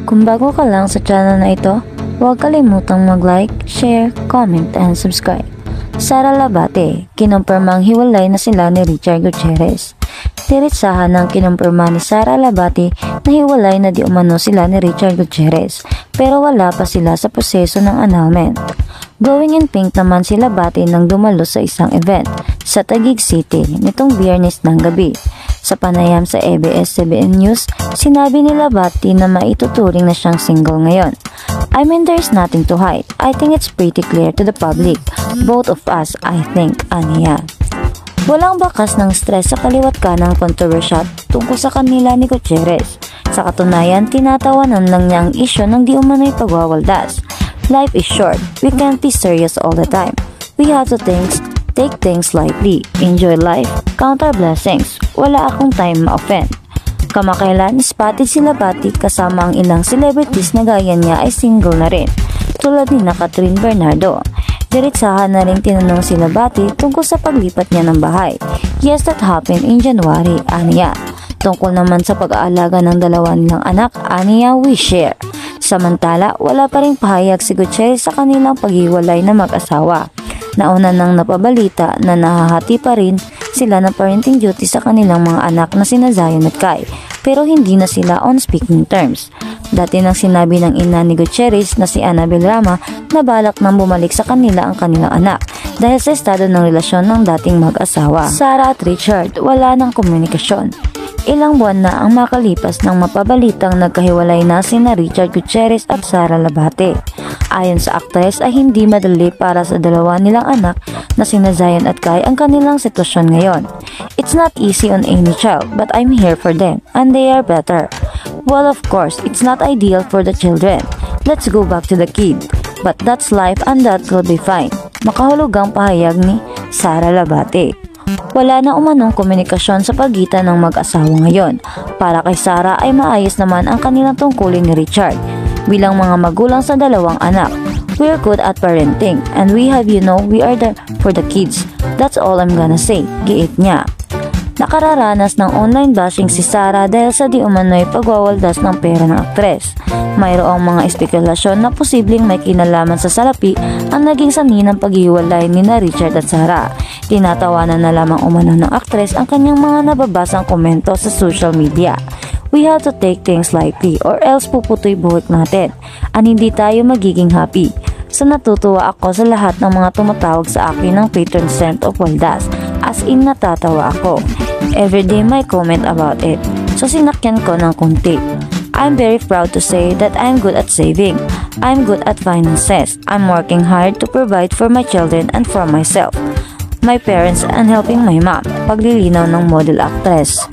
Kung bago ka lang sa channel na ito, huwag kalimutang mag-like, share, comment, and subscribe. Sara Labate, kinumpirmang hiwalay na sila ni Richard Gutierrez. Diretsahan ng kinumpirma ni Sara Labate na hiwalay na di umano sila ni Richard Gutierrez, pero wala pa sila sa proseso ng annulment. Going in pink naman si Labate nang dumalo sa isang event sa Taguig City nitong Biyernes ng gabi. Sa panayam sa ABS-CBN News, sinabi ni Labate na maituturing na siyang single ngayon. I mean, there's nothing to hide. I think it's pretty clear to the public. Both of us, I think, aniya. Walang bakas ng stress sa kaliwat kanang kontrobersya tungkol sa kanila ni Gutierrez. Sa katunayan, tinatawanan lang niya ang isyo ng di umano'y pagwawaldas. Life is short. We can't be serious all the time. We have to take things lightly. Enjoy life. Count our blessings. Wala akong time ma-offend. Kamakailan, spotted si Labate kasama ang ilang celebrities na gaya niya ay single na rin, tulad ni Catherine Bernardo. Diretsahan na rin tinanong si Labate tungkol sa paglipat niya ng bahay. Yes, that happened in January, aniya. Tungkol naman sa pag-aalaga ng dalawa nilang anak, aniya, we share. Samantala, wala pa rin pahayag si Gutierrez sa kanilang paghiwalay na mag-asawa. Nauna nang napabalita na nahahati pa rin sila ng parenting duty sa kanilang mga anak na sina Zion at Kai, pero hindi na sila on speaking terms. Dati nang sinabi ng ina ni Gutierrez na si Annabel Rama na balak nang bumalik sa kanila ang kanilang anak dahil sa estado ng relasyon ng dating mag-asawa. Sara at Richard, wala ng komunikasyon. Ilang buwan na ang makalipas ng mapabalitang nagkahiwalay na sina Richard Gutierrez at Sara Labate. Ayon sa aktres ay hindi madali para sa dalawa nilang anak na sina Zion at Kai ang kanilang sitwasyon ngayon. It's not easy on any child, but I'm here for them and they are better. Well, of course, it's not ideal for the children. Let's go back to the kid. But that's life and that will be fine. Makahulugang pahayag ni Sara Labate. Wala na umanong komunikasyon sa pagitan ng mag-asawa ngayon. Para kay Sara ay maayos naman ang kanilang tungkulin ni Richard. Bilang mga magulang sa dalawang anak, we're good at parenting and we are there for the kids. That's all I'm gonna say, giit niya. Nakararanas ng online bashing si Sara dahil sa di umano'y pagwawaldas ng pera ng aktres. Mayroong mga espekulasyon na posibleng may kinalaman sa salapi ang naging sanhi ng paghiwalay ni na Richard at Sara. Tinatawanan na lamang umano ng aktres ang kanyang mga nababasang komento sa social media. We have to take things lightly or else puputoy buhok natin at hindi tayo magiging happy. So natutuwa ako sa lahat ng mga tumatawag sa akin ng patron saint of Waldas. As in natatawa ako. Everyday may comment about it. So sinakyan ko ng kunti. I'm very proud to say that I'm good at saving. I'm good at finances. I'm working hard to provide for my children and for myself, my parents, and helping my mom. Paglilinaw ng model actress.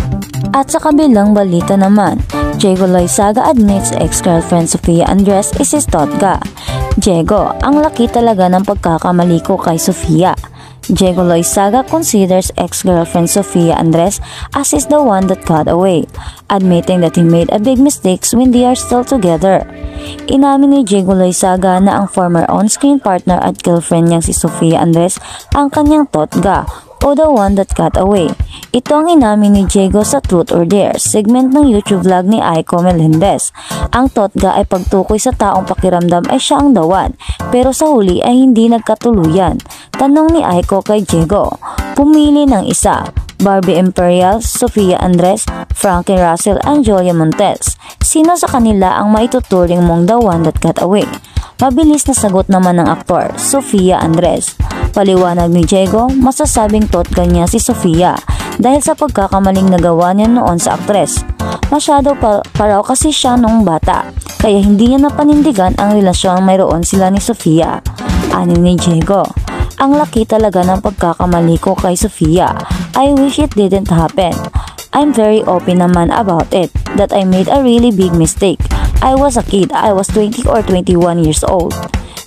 At sa kabilang balita naman, Diego Loizaga admits ex-girlfriend Sofia Andres is his totga. Diego, ang laki talaga ng pagkakamali ko kay Sofia. Diego Loizaga considers ex-girlfriend Sofia Andres as is the one that got away, admitting that he made a big mistakes when they are still together. Inamin ni Diego Loizaga na ang former on-screen partner at girlfriend niyang si Sofia Andres ang kanyang totga o the one that got away. Ito ang inamin ni Diego sa Truth or Dare, segment ng YouTube vlog ni Aiko Melendez. Ang totga ay pagtukoy sa taong pakiramdam ay siya ang dawan, pero sa huli ay hindi nagkatuluyan. Tanong ni Aiko kay Diego, pumili ng isa, Barbie Imperial, Sofia Andres, Frankie Russell, and Julia Montes. Sino sa kanila ang maituturing mong the one that got away? Mabilis na sagot naman ng aktor, Sofia Andres. Paliwanag ni Diego, masasabing totga niya si Sofia dahil sa pagkakamaling nagawa niya noon sa aktres. Masyado pa raw kasi siya nung bata, kaya hindi niya napanindigan ang relasyon mayroon sila ni Sofia. Ani ni Diego, ang laki talaga ng pagkakamali ko kay Sofia. I wish it didn't happen. I'm very open naman about it, that I made a really big mistake. I was a kid, I was 20 or 21 years old.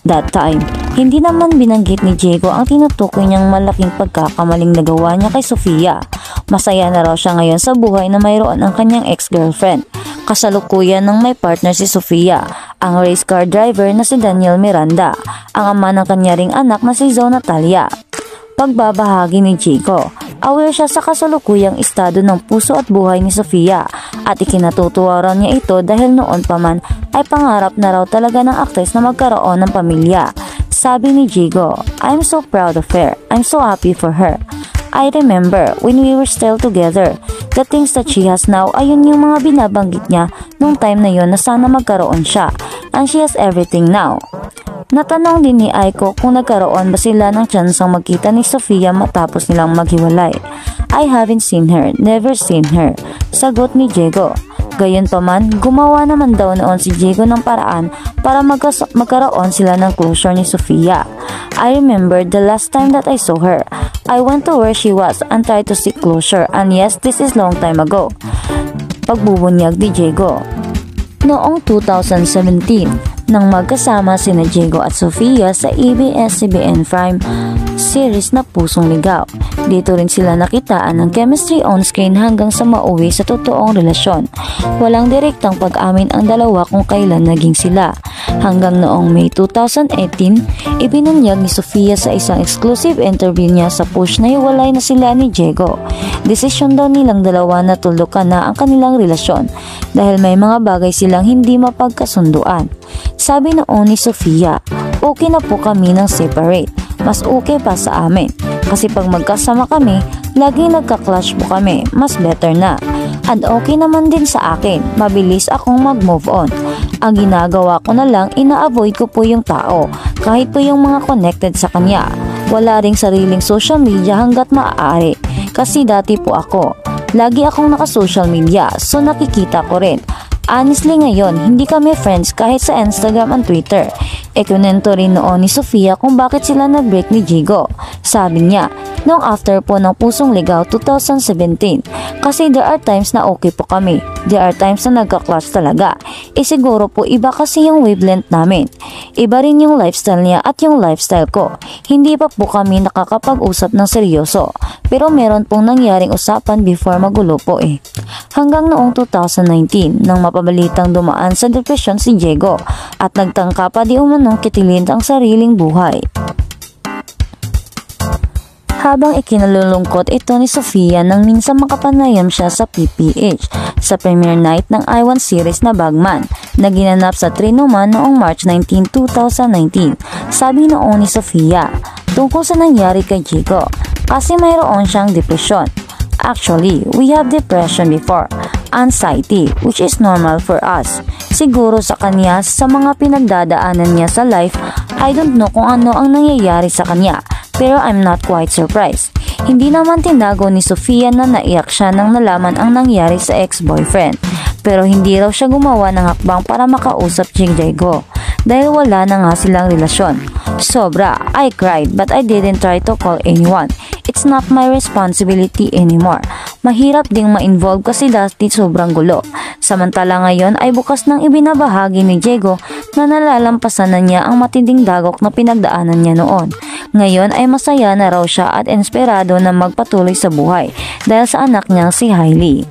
That time, hindi naman binanggit ni Diego ang tinutukoy niyang malaking pagkakamaling nagawa niya kay Sofia. Masaya na raw siya ngayon sa buhay na mayroon ang kanyang ex-girlfriend. Kasalukuyan ng may partner si Sofia, ang race car driver na si Daniel Miranda, ang ama ng kanyaring anak na si Zoe Natalia. Pagbabahagi ni Diego, aware siya sa kasalukuyang estado ng puso at buhay ni Sofia At ikinatutuwa raw niya ito dahil noon pa man ay pangarap na raw talaga ng aktres na magkaroon ng pamilya. Sabi ni Jigo, "I'm so proud of her. I'm so happy for her. I remember when we were still together. The things that she has now, ayun yung mga binabanggit niya nung time na yon na sana magkaroon siya. And she has everything now." Natanong din ni Aiko kung nagkaroon ba sila ng tsansang magkita ni Sofia matapos nilang maghiwalay. "I haven't seen her, never seen her," sagot ni Jigo. Gayunpaman, gumawa naman daw noon si Jigo ng paraan para magkaroon sila ng closure ni Sofia. "I remember the last time that I saw her. I went to where she was and tried to seek closure, and yes, this is long time ago." Pagbubunyag ni Jigo. Noong 2017, nang magkasama sina Jigo at Sofia sa ABS-CBN Prime series na Pusong Ligaw. Dito rin sila nakitaan ng chemistry on-screen hanggang sa mauwi sa totoong relasyon. Walang direktang pag-amin ang dalawa kung kailan naging sila. Hanggang noong May 2018, ibinunyag ni Sofia sa isang exclusive interview niya sa Push na hiwalay na sila ni Jigo. Desisyon daw nilang dalawa na tulukan na ang kanilang relasyon dahil may mga bagay silang hindi mapagkasunduan. Sabi noon ni Sofia, "Okay na po kami ng separate. Mas okay pa sa amin. Kasi pag magkasama kami, laging nagka-clash po kami. Mas better na. And okay naman din sa akin. Mabilis akong mag-move on. Ang ginagawa ko na lang, ina-avoid ko po yung tao. Kahit po yung mga connected sa kanya. Wala ring sariling social media hanggat maaari. Kasi dati po ako. Lagi akong naka-social media, so nakikita ko rin. Honestly ngayon, hindi kami friends kahit sa Instagram at Twitter." Ikunento rin noon ni Sofia kung bakit sila nag-break ni Jigo. Sabi niya, "Noong after po ng Pusong Ligaw 2017, kasi there are times na okay po kami. There are times na nagka-clash talaga. Siguro po iba kasi yung wavelength namin. Iba rin yung lifestyle niya at yung lifestyle ko. Hindi pa po kami nakakapag-usap ng seryoso. Pero meron pong nangyaring usapan before magulo po eh." Hanggang noong 2019, nang mapabalitang dumaan sa depresyon si Jigo at nagtangka pa di umanong kitilin ang sariling buhay. Habang ikinalulungkot ito ni Sofia nang minsan makapanayam siya sa PPH sa premiere night ng I-1 series na Bagman na ginanap sa Trinuman noong March 19, 2019. Sabi noon ni Sofia, tungkol sa nangyari kay Jigo, kasi mayroon siyang depresyon. "Actually, we have depression before, anxiety, which is normal for us. Siguro sa kanya, sa mga pinagdadaanan niya sa life, I don't know kung ano ang nangyayari sa kanya, pero I'm not quite surprised." Hindi naman tinago ni Sofia na naiyak siya nang nalaman ang nangyari sa ex-boyfriend. Pero hindi raw siya gumawa ng hakbang para makausap si Jigo dahil wala na nga silang relasyon. "Sobra, I cried but I didn't try to call anyone. It's not my responsibility anymore. Mahirap ding ma-involve kasi dati sobrang gulo. Samantala ngayon ay bukas nang ibinabahagi ni Jigo na nalalampasan na niya ang matinding dagok na pinagdaanan niya noon. Ngayon ay masaya na raw siya at inspirado na magpatuloy sa buhay dahil sa anak niyang si Hailey."